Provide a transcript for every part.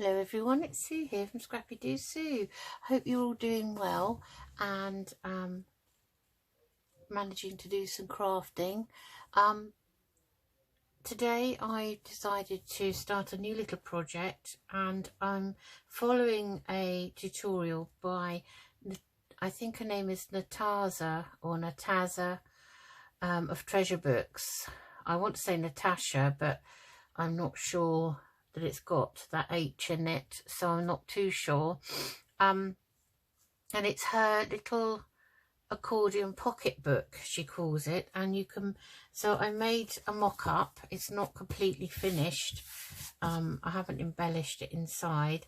Hello everyone, it's Sue here from Scrappy Doo Sue. Hope you're all doing well and managing to do some crafting. Today I decided to start a new little project, and I'm following a tutorial by, I think her name is Nataza of Treasure Books. I want to say Natasha, but I'm not sure that it's got that H in it, so I'm not too sure. And it's her little accordion pocket book, she calls it, and you can, so I made a mock-up. It's not completely finished. I haven't embellished it inside,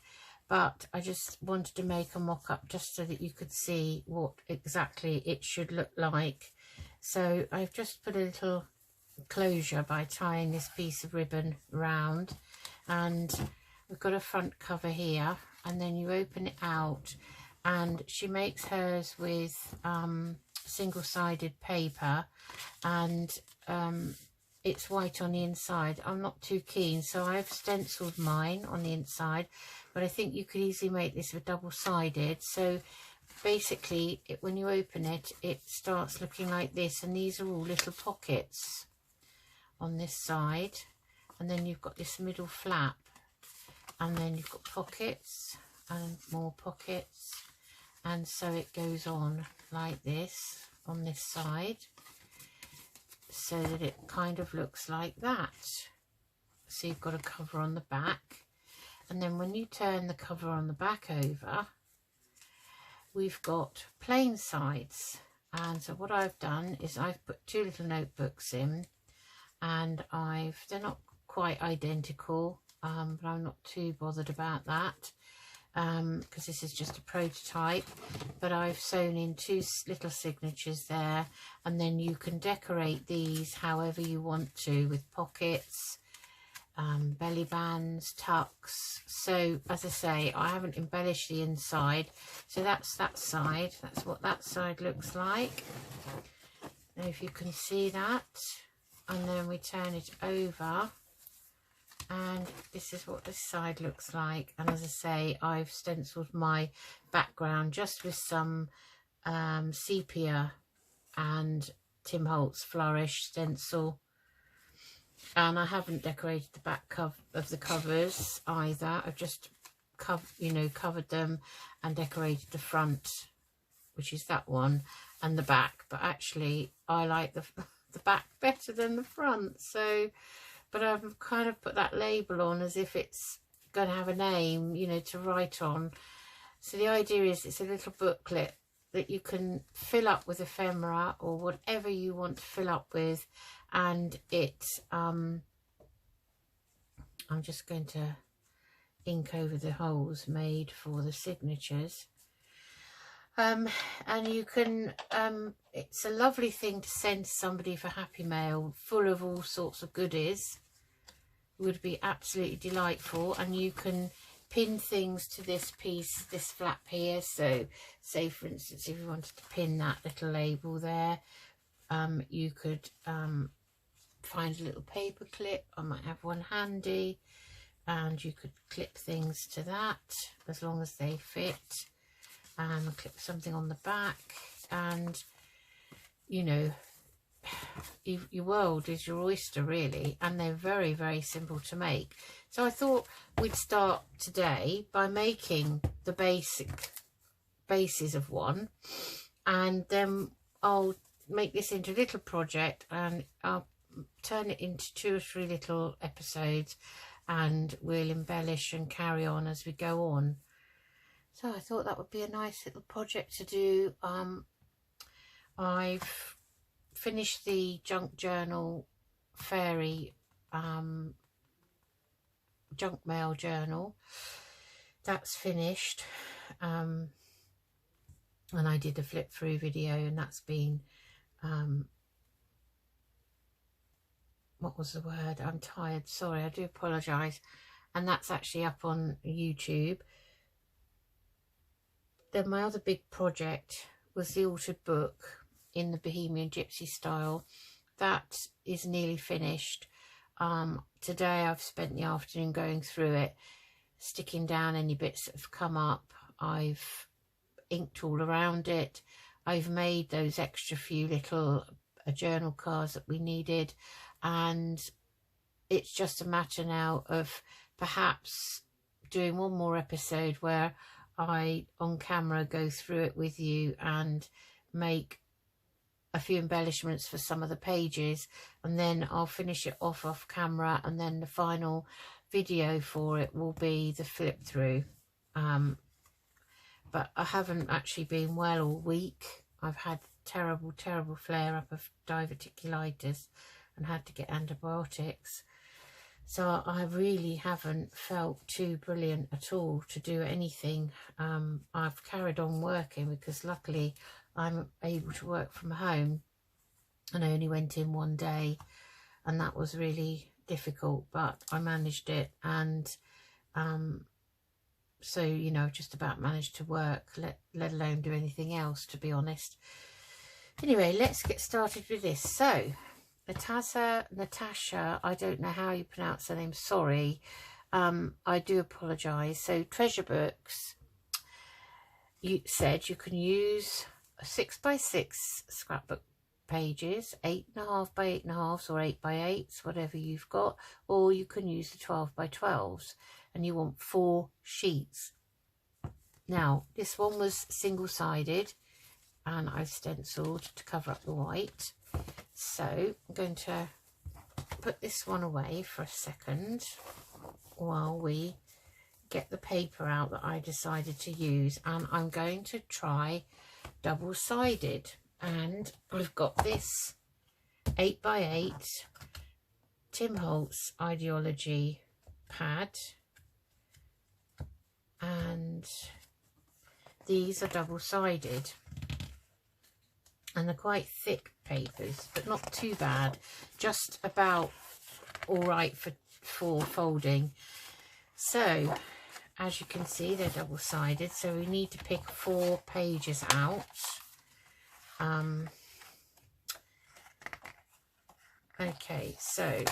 but I just wanted to make a mock-up just so that you could see what exactly it should look like. So I've just put a little closure by tying this piece of ribbon round, and we've got a front cover here, and then you open it out, and she makes hers with single-sided paper, and it's white on the inside. I'm not too keen, so I've stenciled mine on the inside, but I think you could easily make this with double-sided. So basically when you open it, it starts looking like this, and these are all little pockets on this side, and then you've got this middle flap, and then you've got pockets and more pockets, and so it goes on like this on this side, so that it kind of looks like that. So you've got a cover on the back, and then when you turn the cover on the back over, we've got plain sides. And so what I've done is I've put two little notebooks in, and they're not quite identical, but I'm not too bothered about that, because this is just a prototype. But I've sewn in two little signatures there, and then you can decorate these however you want to, with pockets, belly bands, tucks. So as I say, I haven't embellished the inside, so that's that side. That's what that side looks like. Now if you can see that, and then we turn it over, and this is what this side looks like. And as I say, I've stenciled my background just with some sepia and Tim Holtz Flourish stencil, and I haven't decorated the back cover of the covers either. I've just covered them and decorated the front, which is that one, and the back. But actually I like the back better than the front, so, but I've kind of put that label on as if it's going to have a name, to write on. So the idea is it's a little booklet that you can fill up with ephemera or whatever you want to fill up with, and it's I'm just going to ink over the holes made for the signatures. And you can, it's a lovely thing to send to somebody for happy mail, full of all sorts of goodies. It would be absolutely delightful. And you can pin things to this piece, this flap here. So say for instance, if you wanted to pin that little label there, you could find a little paper clip. I might have one handy, and you could clip things to that as long as they fit. And clip something on the back, and your world is your oyster really, and they're very, very simple to make. So I thought we'd start today by making the basic bases of one, and then I'll make this into a little project, and I'll turn it into 2 or 3 little episodes, and we'll embellish and carry on as we go on. So I thought that would be a nice little project to do. I've finished the junk journal fairy junk mail journal. That's finished. And I did a flip through video, and that's been what was the word? I'm tired. Sorry, I do apologise. And that's actually up on YouTube. Then my other big project was the altered book in the Bohemian Gypsy style. That is nearly finished. Today I've spent the afternoon going through it. sticking down any bits that have come up. I've inked all around it. I've made those extra few little journal cards that we needed, and it's just a matter now of perhaps doing one more episode where I on camera go through it with you and make a few embellishments for some of the pages, and then I'll finish it off camera, and then the final video for it will be the flip through. But I haven't actually been well all week. I've had terrible flare up of diverticulitis and had to get antibiotics, so I really haven't felt too brilliant at all to do anything. I've carried on working because luckily I'm able to work from home, and I only went in one day, and that was really difficult, but I managed it. And so, you know, just about managed to work, let alone do anything else, to be honest. Anyway, let's get started with this. So Natasha, I don't know how you pronounce her name, sorry, I do apologise. So Treasure Books, you said you can use 6x6 scrapbook pages, 8.5 by 8.5 or 8x8s, whatever you've got, or you can use the 12x12s, and you want 4 sheets. Now this one was single-sided, and I've stenciled to cover up the white, so I'm going to put this one away for a second while we get the paper out that I decided to use, and I'm going to try double-sided. And I've got this 8x8 Tim Holtz Ideology pad, and these are double-sided, and they're quite thick papers, but not too bad, just about all right for folding. So as you can see, they're double-sided, so we need to pick 4 pages out. Okay, so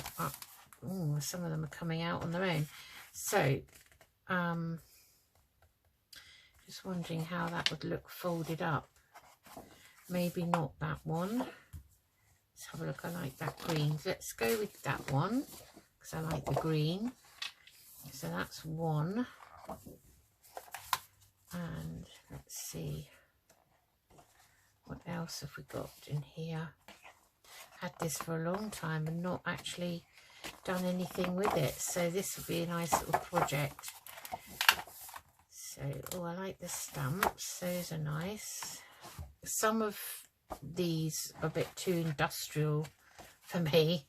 some of them are coming out on their own. So just wondering how that would look folded up. Maybe not that one. Let's have a look. I like that green. Let's go with that one because I like the green. So that's one. And let's see, what else have we got in here? Had this for a long time and not actually done anything with it, so this would be a nice little project. So, oh, I like the stamps, those are nice. Some of these are a bit too industrial for me,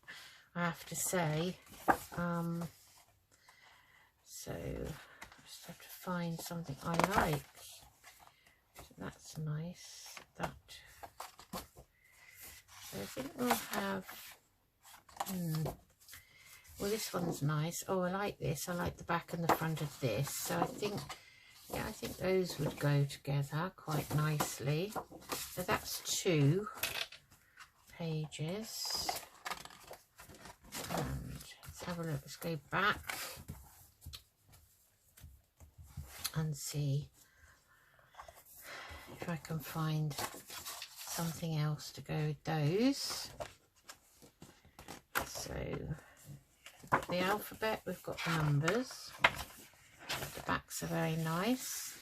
I have to say. So just have to find something I like. So that's nice. That. So I think we'll have. Well, this one's nice. Oh, I like this. I like the back and the front of this. So I think, yeah, I think those would go together quite nicely. So that's 2 pages. And let's have a look. Let's go back and see if I can find something else to go with those. So the alphabet, we've got the numbers, the backs are very nice.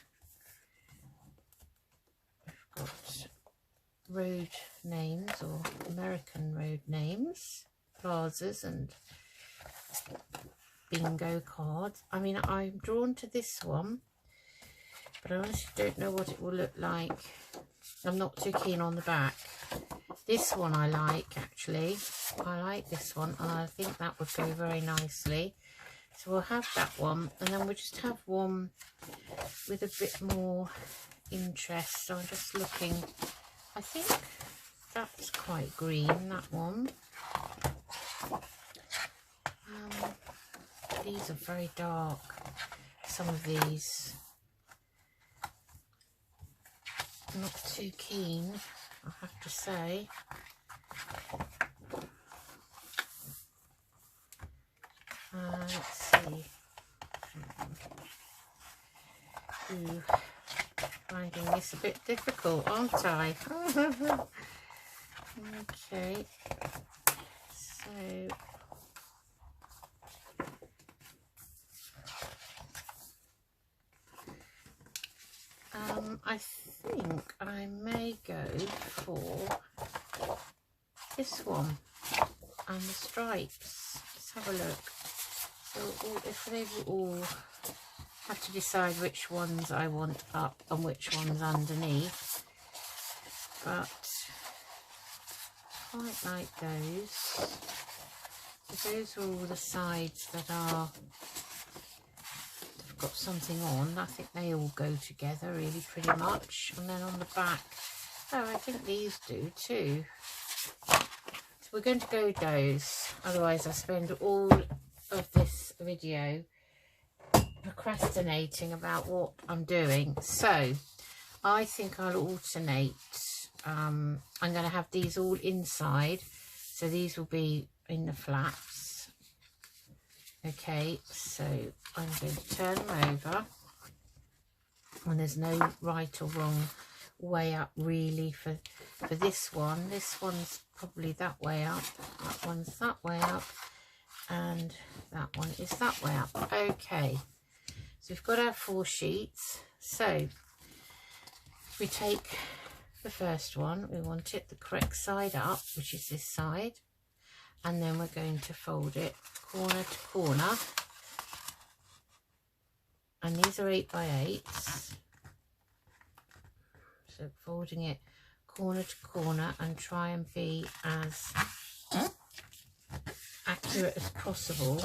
We've got road names or American road names, plazas and bingo cards. I mean, I'm drawn to this one, but I honestly don't know what it will look like. I'm not too keen on the back. This one I like, actually. I like this one, and I think that would go very nicely. So we'll have that one, and then we'll just have one with a bit more interest. So I'm just looking. I think that's quite green, that one. These are very dark, some of these. Not too keen, I have to say. Let's see. Ooh, finding this a bit difficult, aren't I? Okay, so I think I may go for this one and the stripes. Let's have a look. So if they've all have to decide which ones I want up and which ones underneath, but quite like those. So those are all the sides that are got something on. I think they all go together really pretty much. And then on the back, oh, I think these do too. So we're going to go with those, otherwise I spend all of this video procrastinating about what I'm doing. So I think I'll alternate. I'm going to have these all inside, so these will be in the flaps. Okay, so I'm going to turn them over, and there's no right or wrong way up really for this one. This one's probably that way up, that one's that way up, and that one is that way up. Okay, so we've got our 4 sheets. So we take the first one, we want it the correct side up, which is this side, and then we're going to fold it corner to corner, and these are 8 by 8s, so folding it corner to corner and try and be as accurate as possible.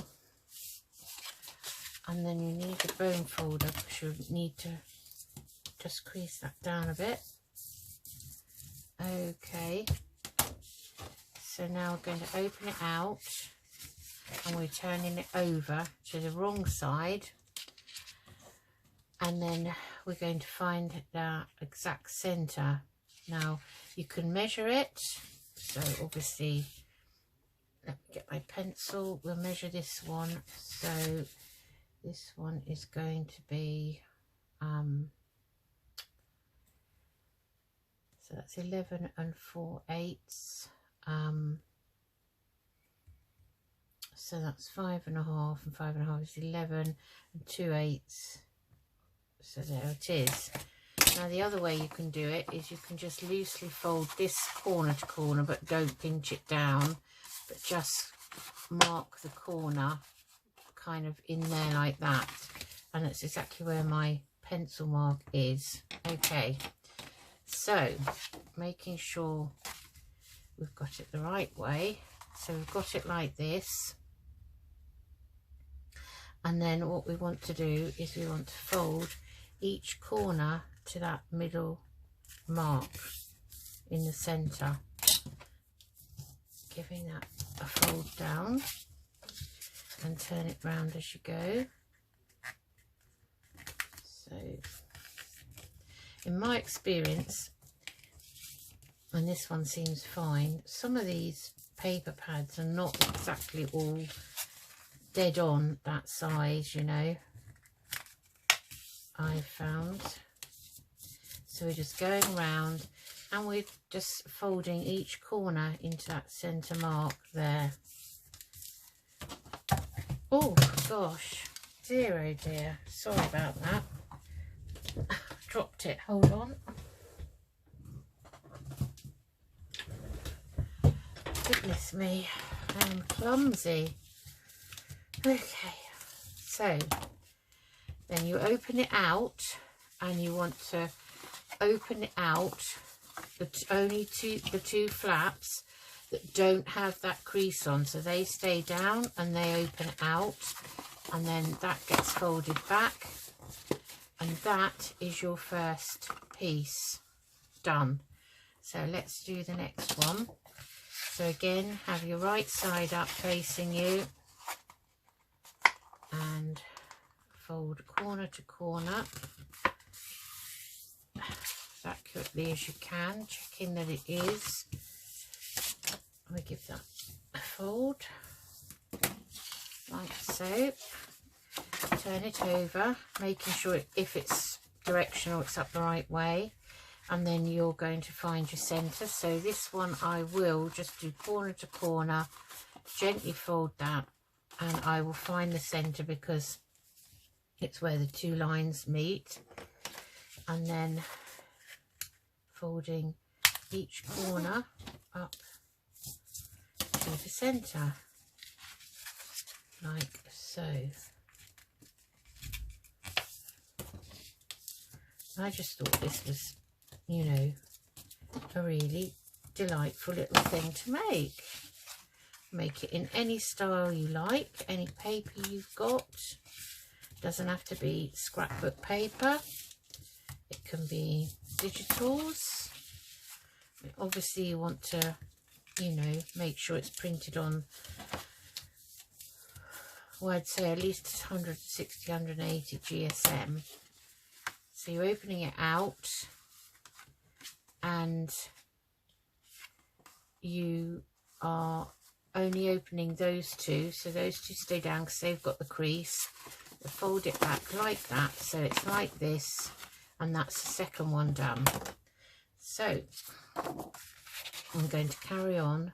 And then you need a bone folder because you need to just crease that down a bit. Okay, so now we're going to open it out, and we're turning it over to the wrong side, and then we're going to find the exact center. Now you can measure it, so obviously let me get my pencil, we'll measure this one. So this one is going to be so that's 11 4/8. So that's 5 1/2, and 5 1/2 is 11 2/8. So there it is. Now the other way you can do it is you can just loosely fold this corner to corner, but don't pinch it down, but just mark the corner kind of in there like that, and it's exactly where my pencil mark is. Okay, so making sure we've got it the right way, so we've got it like this, and then what we want to do is we want to fold each corner to that middle mark in the center, giving that a fold down, and turn it round as you go. So in my experience, and this one seems fine, some of these paper pads are not exactly all dead on that size, you know, I've found. So we're just going around, and we're just folding each corner into that center mark there. Oh gosh, dear oh dear, sorry about that. Dropped it, hold on. Goodness me, I'm clumsy. Okay, so then you open it out, and you want to open it out only to the 2 flaps that don't have that crease on, so they stay down and they open out, and then that gets folded back, and that is your first piece done. So let's do the next one. So again, have your right side up facing you, and fold corner to corner as accurately as you can, checking that it is. We give that a fold like so, turn it over, making sure if it's directional, it's up the right way, and then you're going to find your center. So this one I will just do corner to corner, gently fold that, and I will find the center because it's where the two lines meet, and then folding each corner up to the center like so. I just thought this was, you know, a really delightful little thing to make. Make it in any style you like, any paper you've got. Doesn't have to be scrapbook paper. It can be digitals. Obviously you want to, you know, make sure it's printed on, well, I'd say at least 160, 180 GSM. So you're opening it out, and you are only opening those two, so those two stay down because they've got the crease. You fold it back like that, so it's like this, and that's the second one done. So I'm going to carry on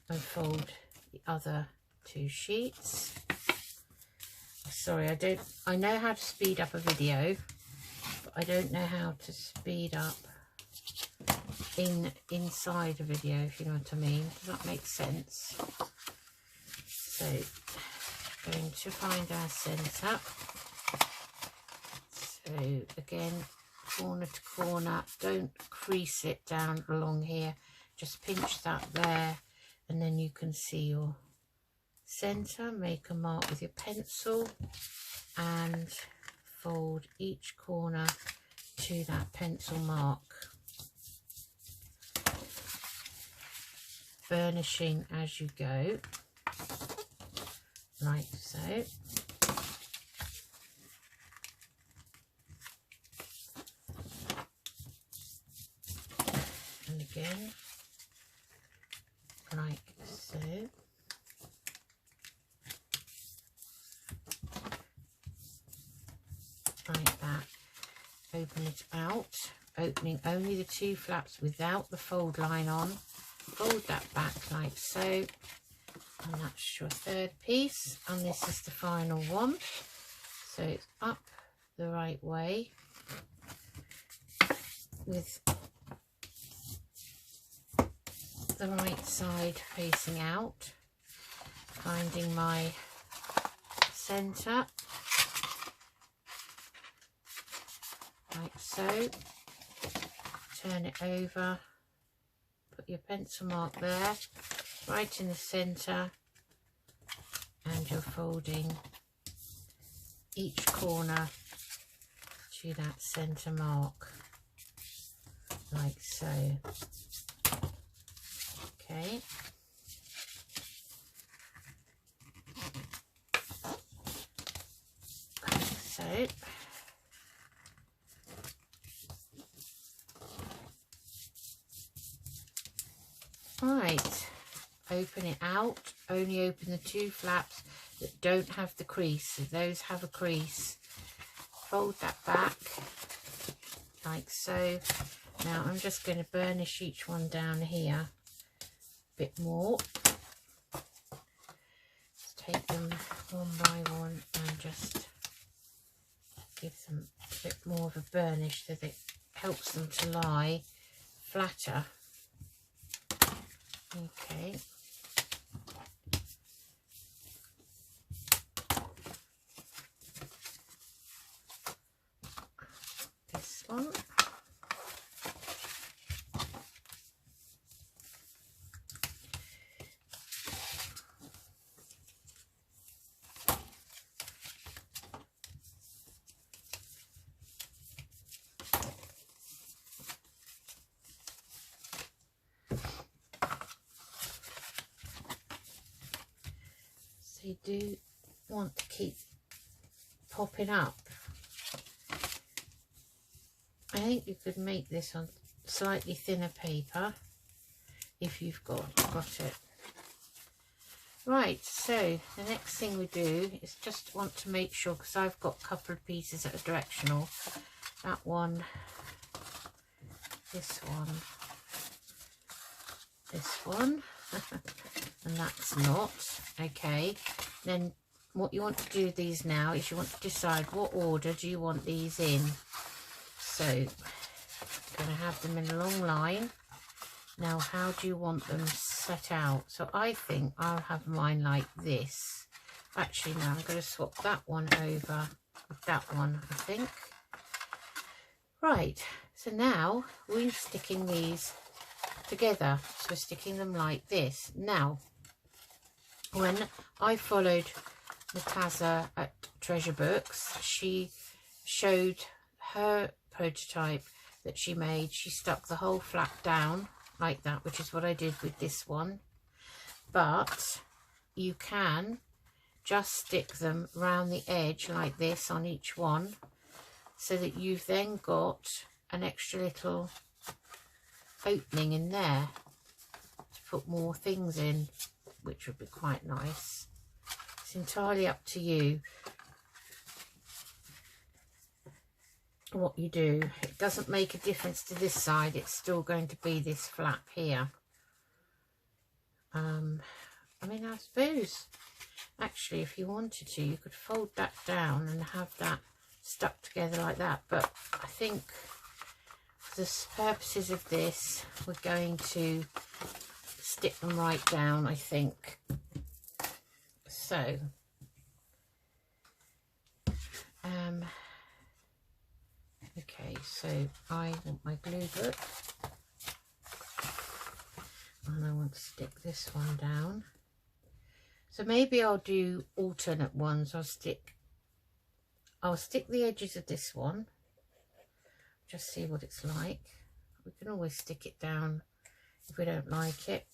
and fold the other two sheets. Sorry, I know how to speed up a video, but I don't know how to speed up inside a video, if you know what I mean. Does that make sense? So going to find our center. So again, corner to corner, don't crease it down along here, just pinch that there, and then you can see your center. Make a mark with your pencil and fold each corner to that pencil mark, burnishing as you go, like so. And again, like so. Like that. Open it out, opening only the two flaps without the fold line on. Fold that back like so, and that's your third piece, and this is the final one. So it's up the right way with the right side facing out, finding my center like so, turn it over, put your pencil mark there, right in the center, and you're folding each corner to that center mark, like so. Okay. Like so. Right, open it out, only open the two flaps that don't have the crease, so those have a crease. Fold that back like so. Now I'm just going to burnish each one down here a bit more. Just take them one by one and just give them a bit more of a burnish so that it helps them to lie flatter. Okay. This one. You do want to keep popping up. I think you could make this on slightly thinner paper if you've got it. Right, so the next thing we do is just want to make sure, because I've got a couple of pieces that are directional, that one, this one, and that's not. Okay, then what you want to do with these now is you want to decide what order do you want these in. So I'm going to have them in a long line. Now, how do you want them set out? So I think I'll have mine like this. Actually, now I'm going to swap that one over with that one, I think. Right, so now we're sticking these together. So we're sticking them like this. Now, when I followed Natasha at Treasure Books, she showed her prototype that she made. She stuck the whole flap down like that, which is what I did with this one. But you can just stick them round the edge like this on each one, so that you've then got an extra little opening in there to put more things in, which would be quite nice. It's entirely up to you what you do. It doesn't make a difference to this side, it's still going to be this flap here. I mean, I suppose actually if you wanted to, you could fold that down and have that stuck together like that, but I think for the purposes of this we're going to stick them right down, I think. So okay, so I want my glue book and I want to stick this one down. So maybe I'll do alternate ones. I'll stick the edges of this one, just see what it's like. We can always stick it down if we don't like it.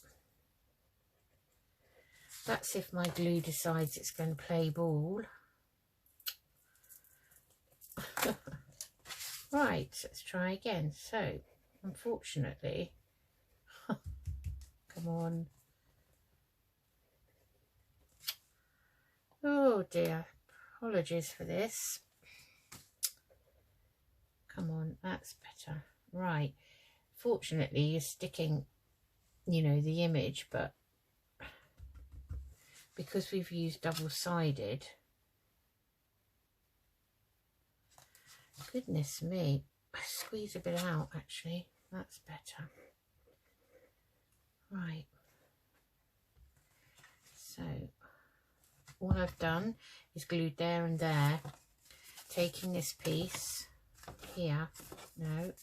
That's if my glue decides it's going to play ball. Right, let's try again. So, unfortunately, come on. Oh dear, apologies for this. Come on, that's better. Right, fortunately you're sticking, you know, the image, but because we've used double-sided, goodness me, I squeeze a bit out actually, that's better. Right, so all I've done is glued there and there, taking this piece here, no,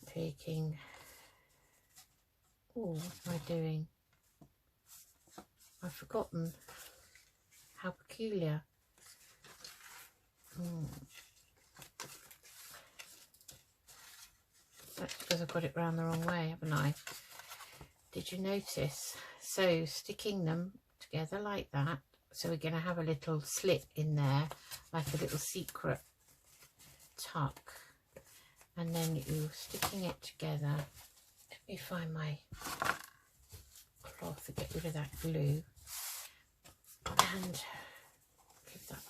taking, oh, what am I doing? I've forgotten how peculiar. That's because I've got it round the wrong way, haven't I? Did you notice? So sticking them together like that, so we're going to have a little slit in there, like a little secret tuck, and then you're sticking it together. Let me find my cloth to get rid of that glue and keep that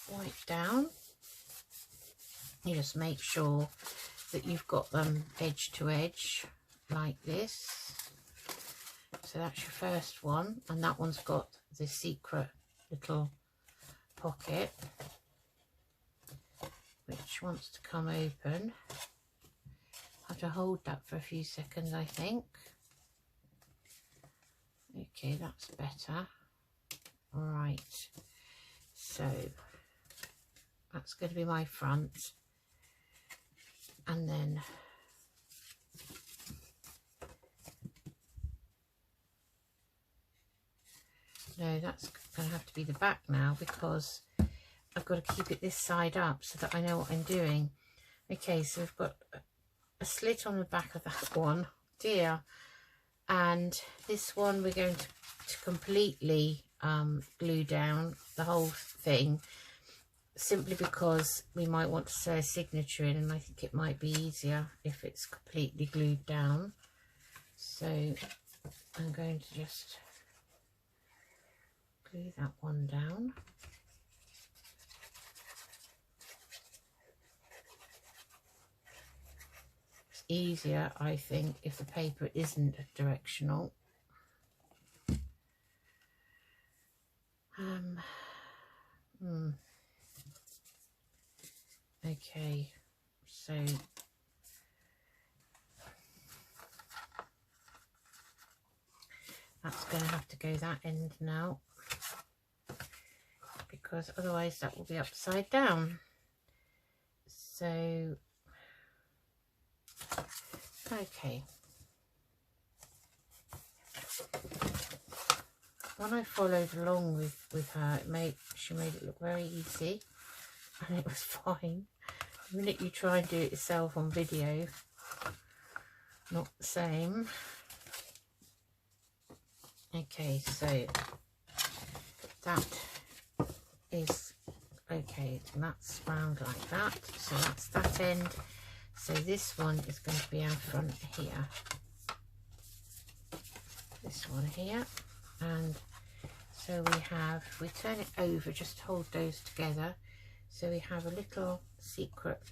white down. You just make sure that you've got them edge to edge like this. So that's your first one, and that one's got the secret little pocket which wants to come open. I have to hold that for a few seconds, I think. Okay, that's better. Right, so that's going to be my front, and then no, that's going to have to be the back now, because I've got to keep it this side up so that I know what I'm doing. Okay, so we've got a slit on the back of that one, dear, and this one we're going to completely glue down the whole thing, simply because we might want to say a signature in, and I think it might be easier if it's completely glued down. So I'm going to just glue that one down. easier, I think, if the paper isn't directional. Okay, so that's going to have to go that end now, because otherwise that will be upside down. So, okay. When I followed along with her, she made it look very easy, and it was fine. The minute you try and do it yourself on video, not the same. Okay, so that is okay, that's round like that, so that's that end. So this one is going to be our front here, this one here, and so we have, if we turn it over, just hold those together, so we have a little secret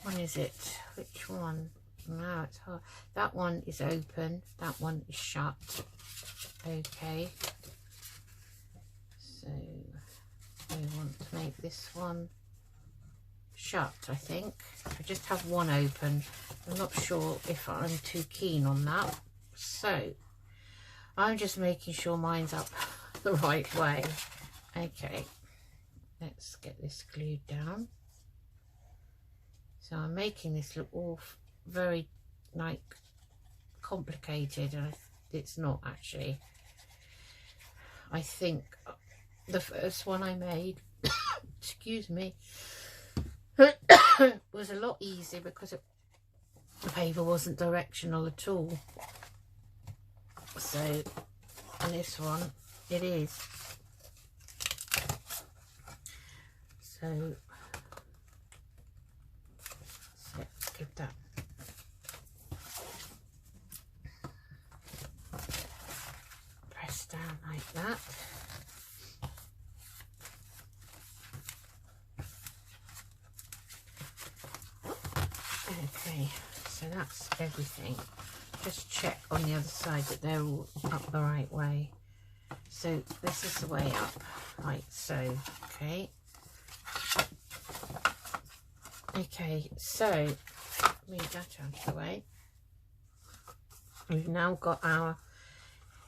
one is it? Which one? Now it's hard. That one is open, that one is shut. Okay, so we want to make this one shut, I think. I just have one open. I'm not sure if I'm too keen on that, so I'm just making sure mine's up the right way. Okay, let's get this glued down. So I'm making this look all very like complicated, and it's not actually. I think the first one I made excuse me was a lot easier because the paper wasn't directional at all. So on this one it is. So let's give that press down like that. Okay, so that's everything. Just check on the other side that they're all up the right way. So this is the way up, like so. Okay. Okay, so move that out of the way. We've now got our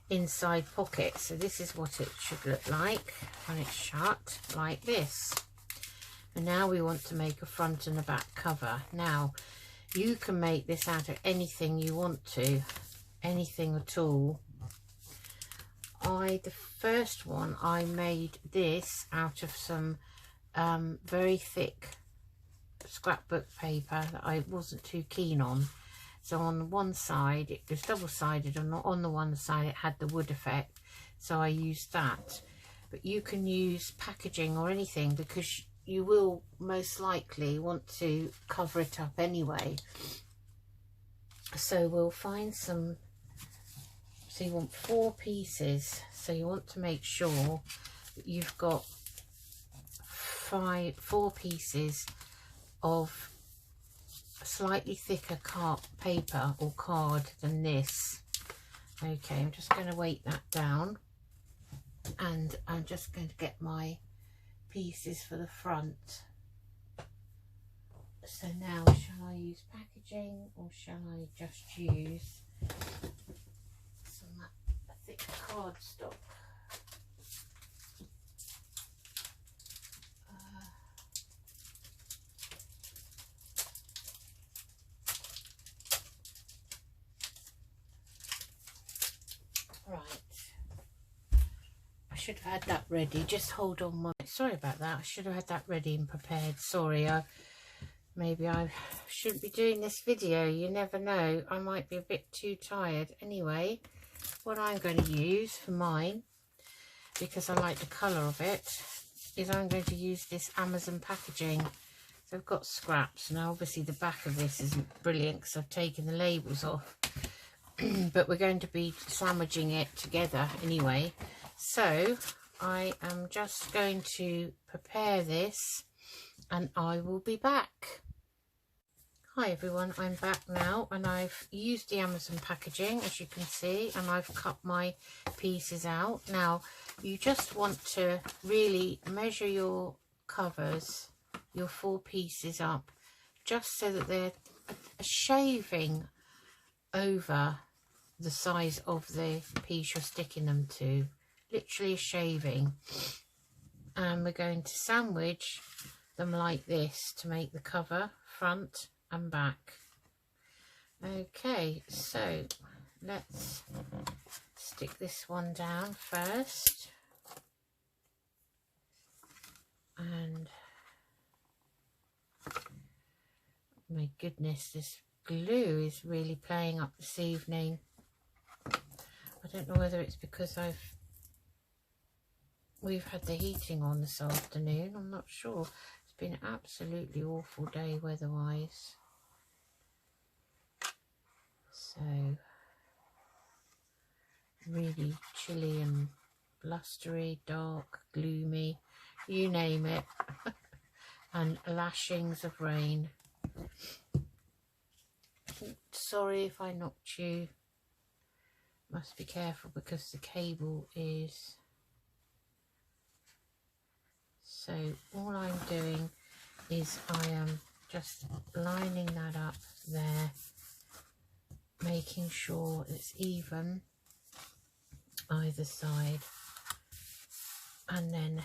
inside pocket. So this is what it should look like when it's shut, like this. And now we want to make a front and a back cover. Now you can make this out of anything you want to, anything at all. The first one I made this out of some very thick scrapbook paper that I wasn't too keen on. So on one side it was double-sided, and on the one side it had the wood effect, so I used that. But you can use packaging or anything, because you will most likely want to cover it up anyway. So we'll find some, so you want 4 pieces, so you want to make sure that you've got 4 pieces of slightly thicker paper or card than this. Okay, I'm just going to weight that down, and I'm just going to get my pieces for the front. So now, shall I use packaging or shall I just use some thick cardstock? Right, I should have had that ready. Just hold on one. Sorry about that. I should have had that ready and prepared. Sorry, maybe I shouldn't be doing this video. You never know. I might be a bit too tired. Anyway, what I'm going to use for mine, because I like the colour of it, is I'm going to use this Amazon packaging. So I've got scraps. Now obviously the back of this isn't brilliant because I've taken the labels off. But we're going to be sandwiching it together anyway. So I am just going to prepare this and I will be back. Hi everyone, I'm back now and I've used the Amazon packaging, as you can see, and I've cut my pieces out. Now you just want to really measure your covers, your 4 pieces up, just so that they're a shaving over the size of the piece you're sticking them to, literally a shaving. And we're going to sandwich them like this to make the cover front and back. Okay, so let's stick this one down first, and my goodness, this glue is really playing up this evening. I don't know whether it's because we've had the heating on this afternoon, I'm not sure. It's been an absolutely awful day weather-wise. So, really chilly and blustery, dark, gloomy, you name it. And lashings of rain. Sorry if I knocked you. Must be careful because the cable is... So all I'm doing is I am just lining that up there, making sure it's even either side, and then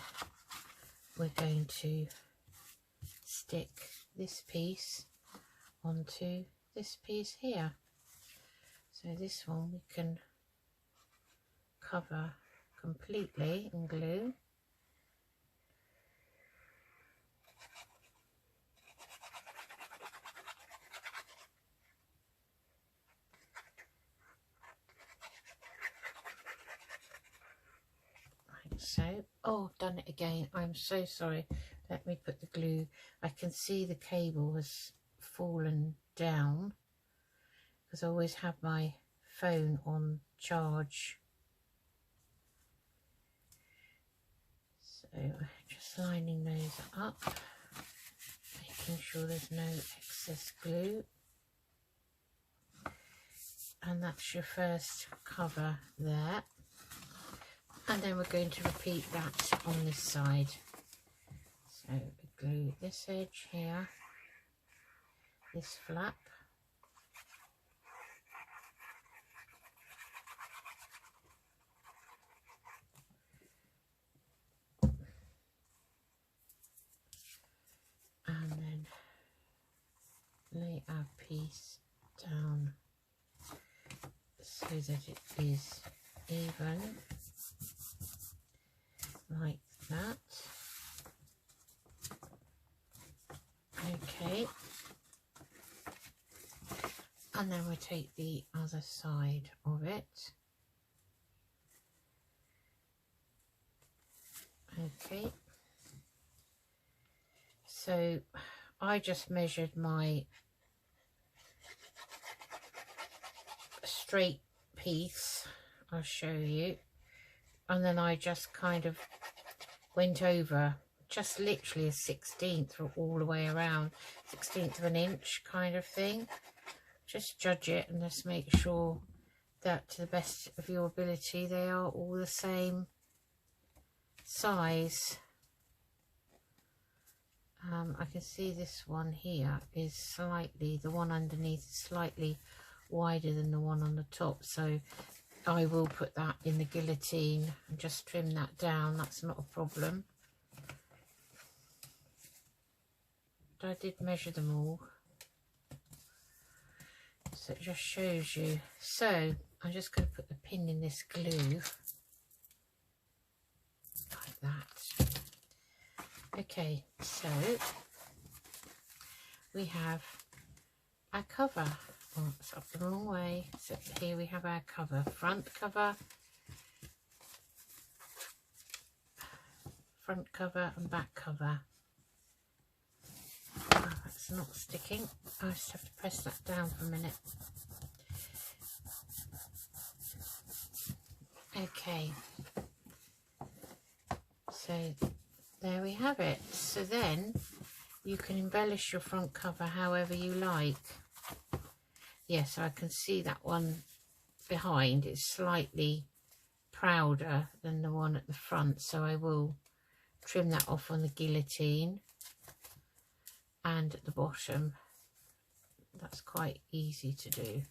we're going to stick this piece onto this piece here. So this one we can cover completely in glue. So, oh, done it again. I'm so sorry. Let me put the glue. I can see the cable has fallen down because I always have my phone on charge. So just lining those up, making sure there's no excess glue. And that's your first cover there. And then we're going to repeat that on this side. So glue this edge here, this flap, and then lay our piece down so that it is even, like that. Okay, and then we'll take the other side of it. Okay, so I just measured my straight piece, I'll show you, and then I just kind of went over just literally a 1/16 all the way around, 1/16 of an inch kind of thing. Just judge it and just make sure that to the best of your ability they are all the same size. I can see this one here is slightly, the one underneath is slightly wider than the one on the top, so I will put that in the guillotine and just trim that down. That's not a problem. I did measure them all, so it just shows you. So I'm just going to put the pin in this glue like that. Okay, so we have our cover. Oh, it's up the wrong way. So here we have our cover, front cover and back cover. Oh, that's not sticking. I just have to press that down for a minute. Okay, So there we have it. So then you can embellish your front cover however you like. Yeah, so I can see that one behind is slightly prouder than the one at the front, so I will trim that off on the guillotine. And at the bottom, that's quite easy to do.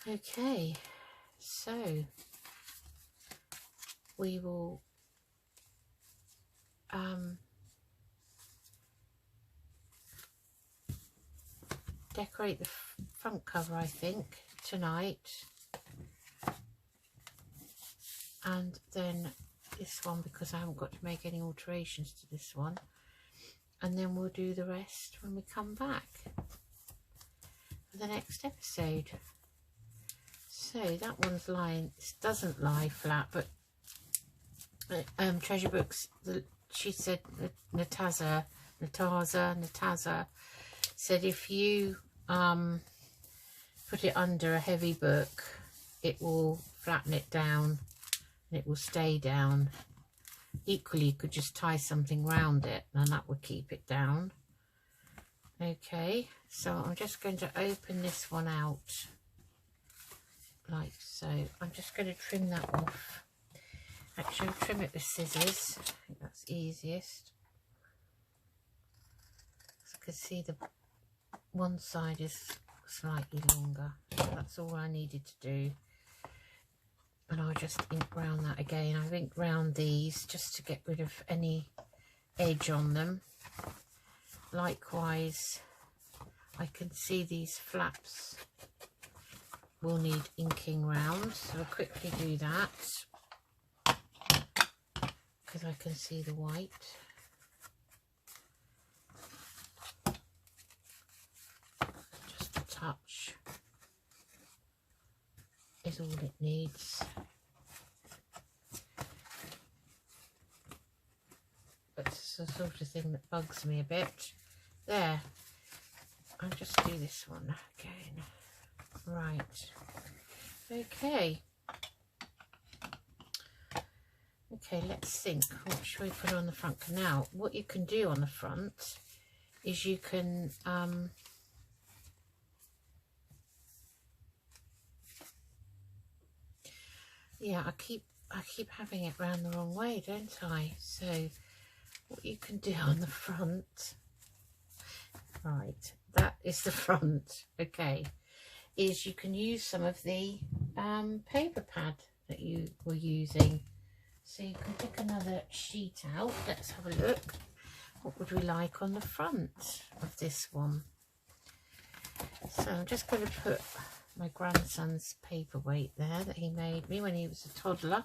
Okay, so we will decorate the front cover, I think, tonight. And then this one, because I haven't got to make any alterations to this one. And then we'll do the rest when we come back for the next episode. So that one's lying, this doesn't lie flat, but Treasure Books, she said, Nataza said if you put it under a heavy book, it will flatten it down and it will stay down. Equally, you could just tie something round it and that would keep it down. Okay, so I'm just going to open this one out like so. I'm just going to trim that off. Actually, I'll trim it with scissors. I think that's easiest. As I can see, the one side is slightly longer. So that's all I needed to do. And I'll just ink round that again. I've inked round these just to get rid of any edge on them. Likewise, I can see these flaps will need inking round, so I'll quickly do that because I can see the white. Just a touch is all it needs. It's the sort of thing that bugs me a bit. There, I'll just do this one again. Right, okay. Okay, let's think. What should we put on the front? Now, what you can do on the front is you can yeah, I keep having it round the wrong way, don't I? So what you can do on the front, right, that is the front, okay, is you can use some of the paper pad that you were using. So you can pick another sheet out. Let's have a look. What would we like on the front of this one? So I'm just going to put my grandson's paperweight there that he made me when he was a toddler.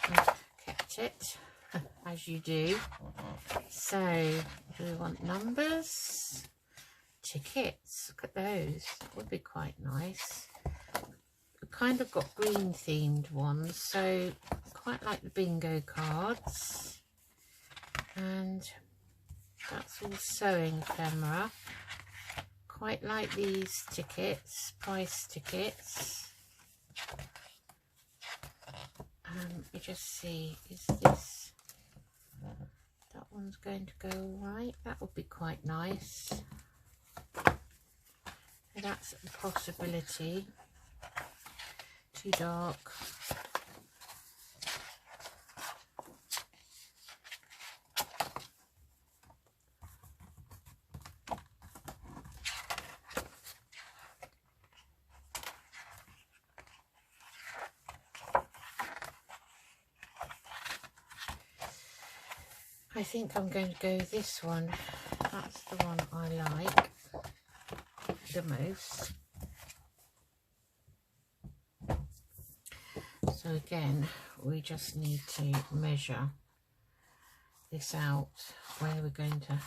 I kept it, as you do. So do we want numbers? Tickets, look at those. That would be quite nice. We've kind of got green themed ones, so quite like the bingo cards. And that's all sewing ephemera. Quite like these tickets, price tickets. You just see, is this, that one's going to go all right? That would be quite nice. So that's a possibility. Too dark. I think I'm going to go with this one. That's the one I like the most. So again, we just need to measure this out, where we're going to,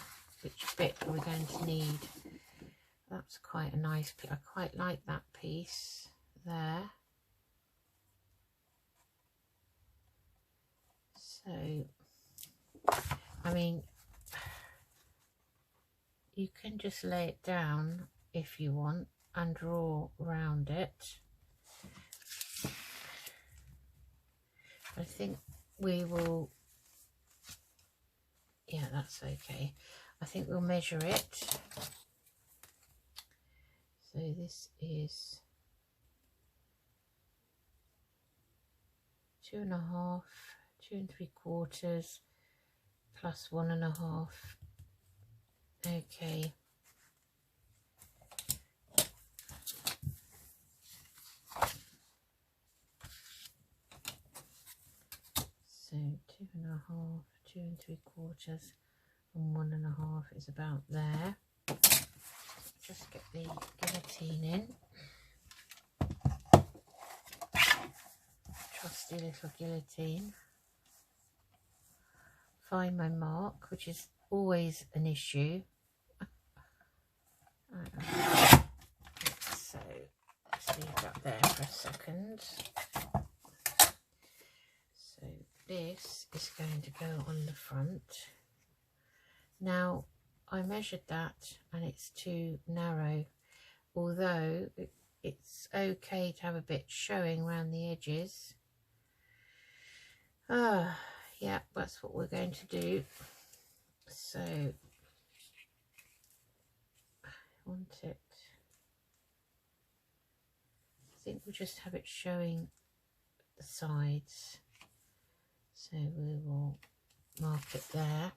which bit we're going to need. That's quite a nice piece. I quite like that piece there. So, I mean, you can just lay it down if you want and draw around it. I think we will, yeah, that's okay. I think we'll measure it. So this is 2.5, 2 3/4 plus 1.5. Okay. So 2.5, 2 3/4, and 1.5 is about there. Just get the guillotine in. Trusty little guillotine. Find my mark, which is always an issue. So let's leave that there for a second. So this is going to go on the front. Now I measured that and it's too narrow, although it's okay to have a bit showing around the edges. Yeah, that's what we're going to do. So I want it, I think we'll just have it showing the sides, so we will mark it there.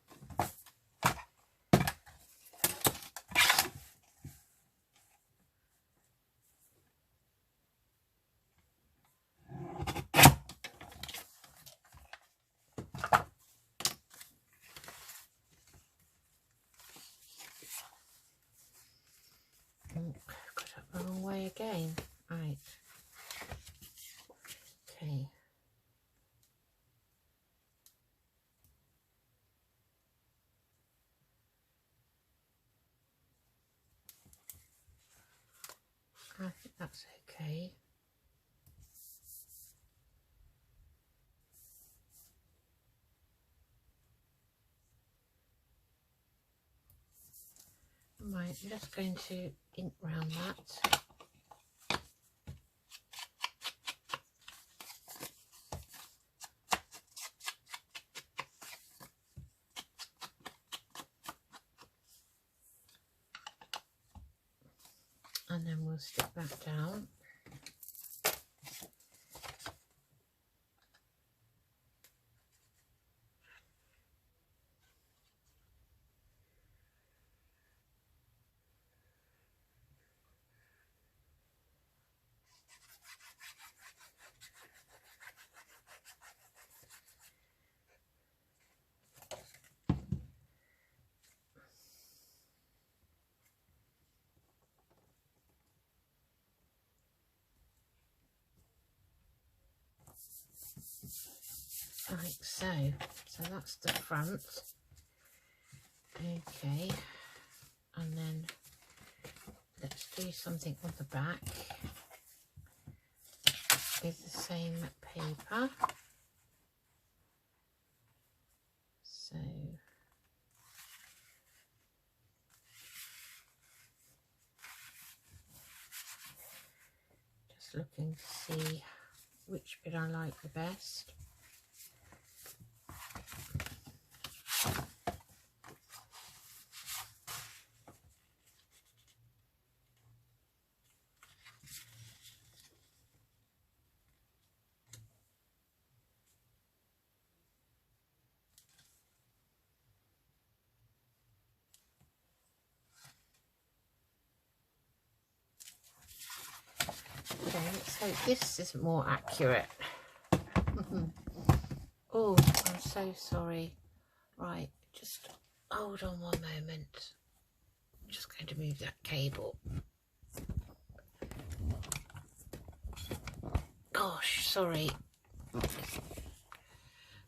Got it the wrong way again. Right. Okay. I think that's okay. Right, I'm just going to ink round that. And then we'll stick that down. Like so. So that's the front. Okay. And then let's do something on the back with the same paper. So just looking to see which bit I like the best. Okay, let's hope this is more accurate. Oh, I'm so sorry. Right, just hold on one moment. I'm just going to move that cable. Gosh, sorry.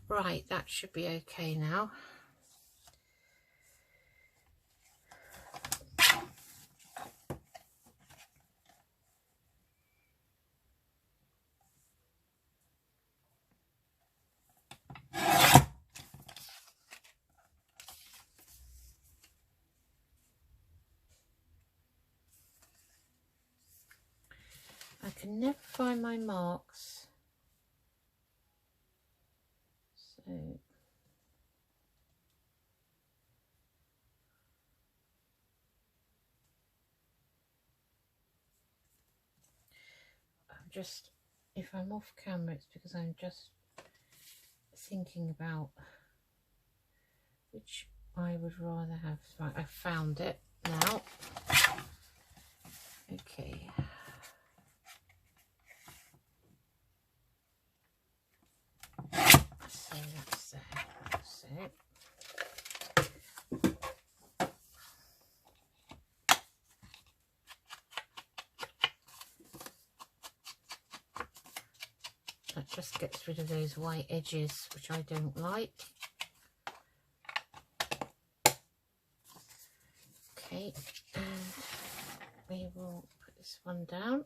Right, that should be okay now. I can never find my marks. So I'm just, if I'm off camera, it's because I'm just thinking about which I would rather have. Right, I found it now. Okay. So that's there. That's it. That just gets rid of those white edges, which I don't like. Okay, and we will put this one down.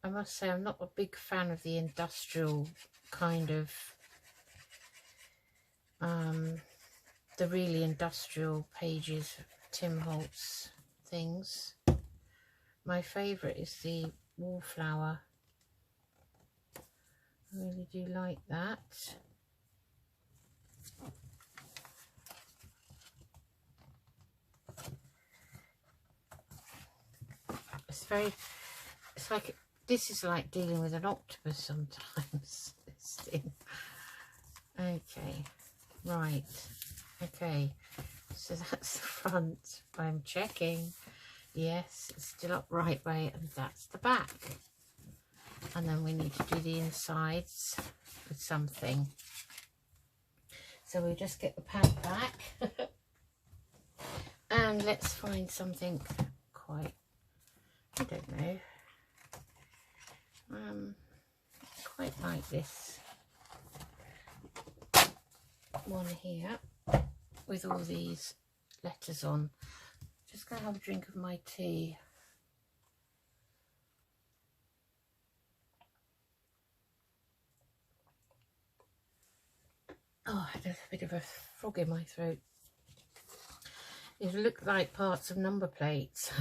I must say I'm not a big fan of the industrial kind of, the really industrial pages of Tim Holtz things. My favourite is the wallflower. I really do like that. It's like, this is like dealing with an octopus sometimes, this thing. Okay, right, okay, so that's the front. I'm checking, yes, it's still up right way, and that's the back. And then we need to do the insides with something. So we'll just get the pad back and let's find something quite, I don't know, quite like this one here with all these letters on. Just gonna have a drink of my tea. Oh, I had a bit of a frog in my throat. It looked like parts of number plates.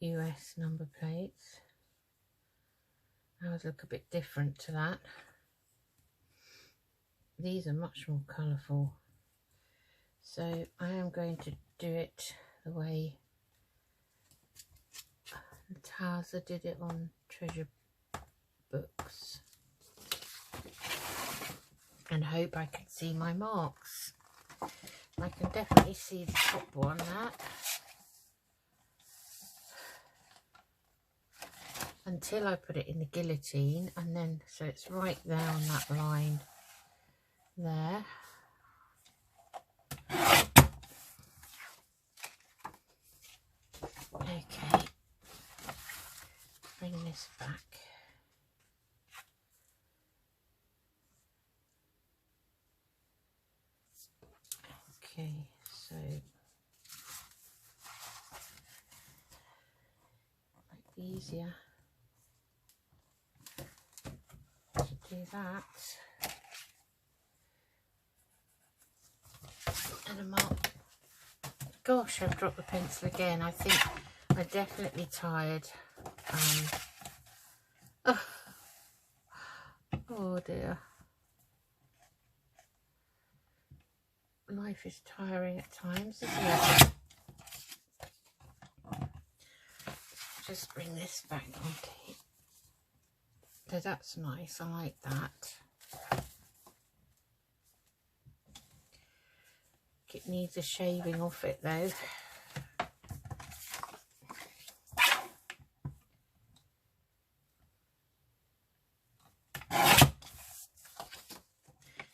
US number plates. Ours look a bit different to that. These are much more colourful. So I am going to do it the way Taza did it on treasure books. And hope I can see my marks. I can definitely see the top one, that. Until I put it in the guillotine, and then, so it's right there on that line there. Okay, bring this back. Okay, so might be easier to do that. And I'm up. Gosh, I've dropped the pencil again. I think I'm definitely tired. Oh dear. Life is tiring at times, isn't it? Just bring this back on. So that's nice. I like that. It needs a shaving off it though.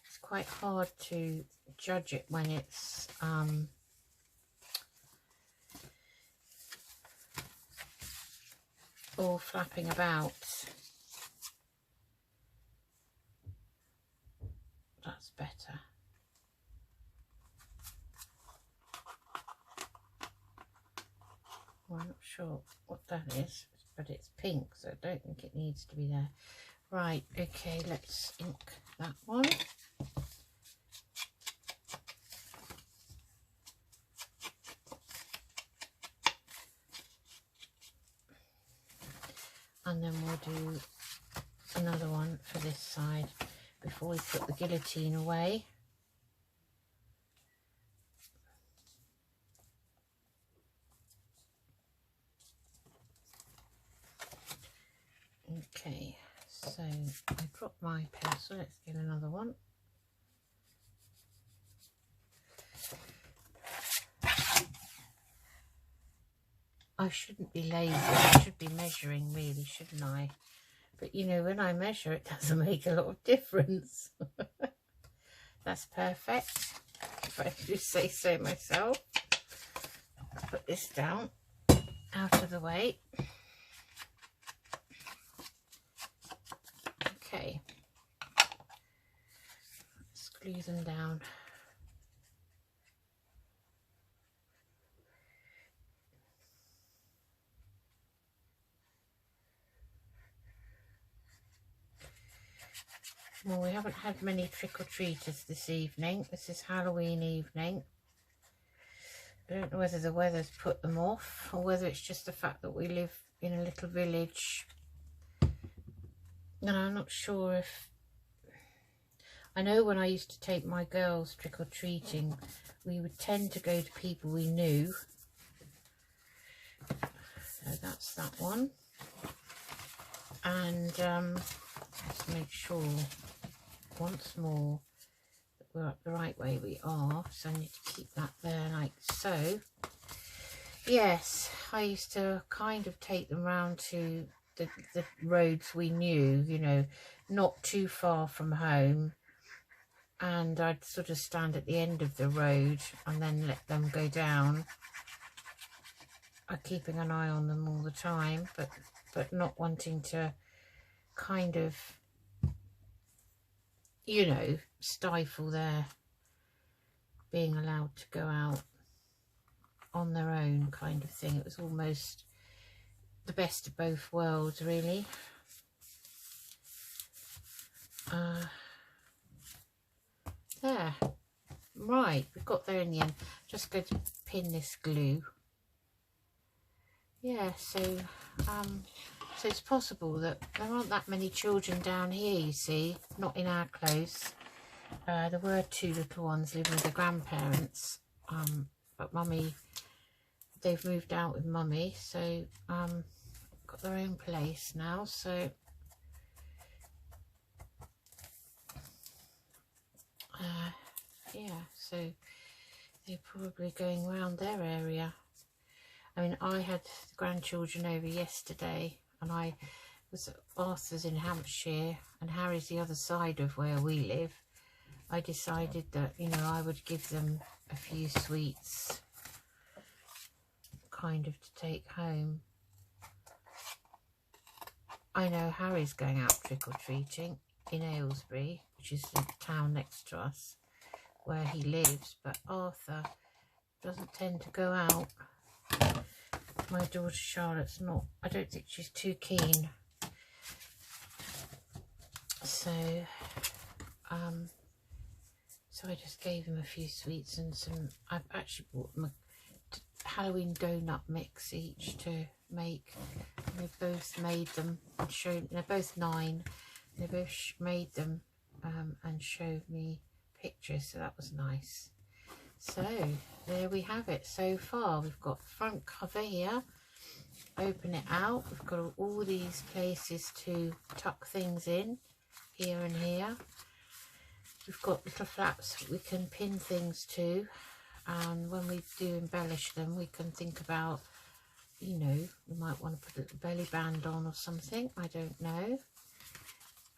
It's quite hard to judge it when it's all flapping about. That's better. Well, I'm not sure what that is, but it's pink, so I don't think it needs to be there. Right, okay, let's ink that one. and then we'll do another one for this side before we put the guillotine away. Okay, so I dropped my pencil. Let's get another one. I shouldn't be lazy. I should be measuring, really, shouldn't I? But you know, when I measure, it doesn't make a lot of difference. That's perfect, if I do say so myself. Put this down, out of the way. Okay, let's glue them down. Well, we haven't had many trick-or-treaters this evening. This is Halloween evening. I don't know whether the weather's put them off or whether it's just the fact that we live in a little village. And I'm not sure if... I know when I used to take my girls trick-or-treating, we would tend to go to people we knew. So that's that one. And let's make sure once more that we're up the right way. We are, so I need to keep that there like so. Yes, I used to kind of take them round to the roads we knew, you know, not too far from home, and I'd sort of stand at the end of the road and then let them go down. I'm keeping an eye on them all the time, but not wanting to kind of, you know, stifle their being allowed to go out on their own kind of thing. It was almost the best of both worlds, really. There. Right, we've got there in the end. Just going to pin this glue. Yeah, so it's possible that there aren't that many children down here, you see, not in our close. There were two little ones living with their grandparents, but Mummy, they've moved out with Mummy, so got their own place now. So yeah, so they're probably going around their area. I mean, I had the grandchildren over yesterday, and I was at Arthur's in Hampshire, and Harry's the other side of where we live. I decided that, you know, I would give them a few sweets kind of to take home. I know Harry's going out trick-or-treating in Aylesbury, which is the town next to us where he lives, but Arthur doesn't tend to go out. My daughter Charlotte's not, I don't think she's too keen. So so I just gave him a few sweets and some, I've actually bought them a Halloween donut mix each to make. And they both made them and showed, they're both 9. They both made them and showed me pictures, so that was nice. So there we have it so far. We've got the front cover here. Open it out. We've got all these places to tuck things in, here and here. We've got little flaps that we can pin things to, and when we do embellish them, we can think about, you know, we might want to put a little belly band on or something. I don't know.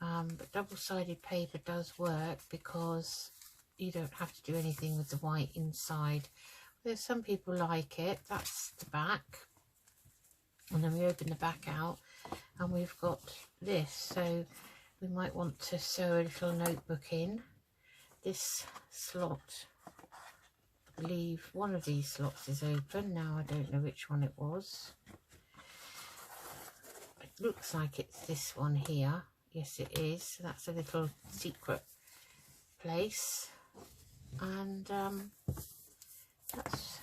But double-sided paper does work because you don't have to do anything with the white inside. There's some people like it. That's the back, and then we open the back out and we've got this, so we might want to sew a little notebook in this slot. I believe one of these slots is open now. I don't know which one it was. It looks like it's this one here. Yes, it is. So that's a little secret place, and that's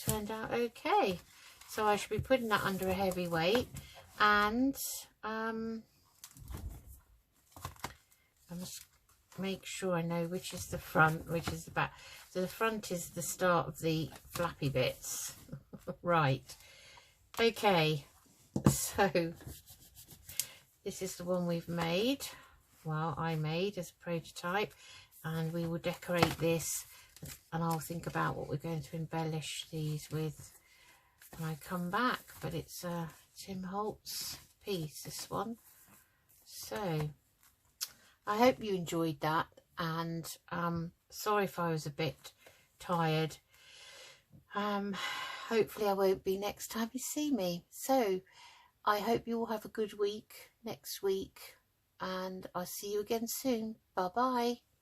turned out okay. So I should be putting that under a heavy weight. And I must make sure I know which is the front, which is the back. So the front is the start of the flappy bits. Right, okay, so this is the one we've made, well, I made as a prototype, and we will decorate this, and I'll think about what we're going to embellish these with when I come back. But it's a Tim Holtz piece, this one. So I hope you enjoyed that, and sorry if I was a bit tired. Hopefully I won't be next time you see me. So I hope you all have a good week next week, and I'll see you again soon. Bye bye.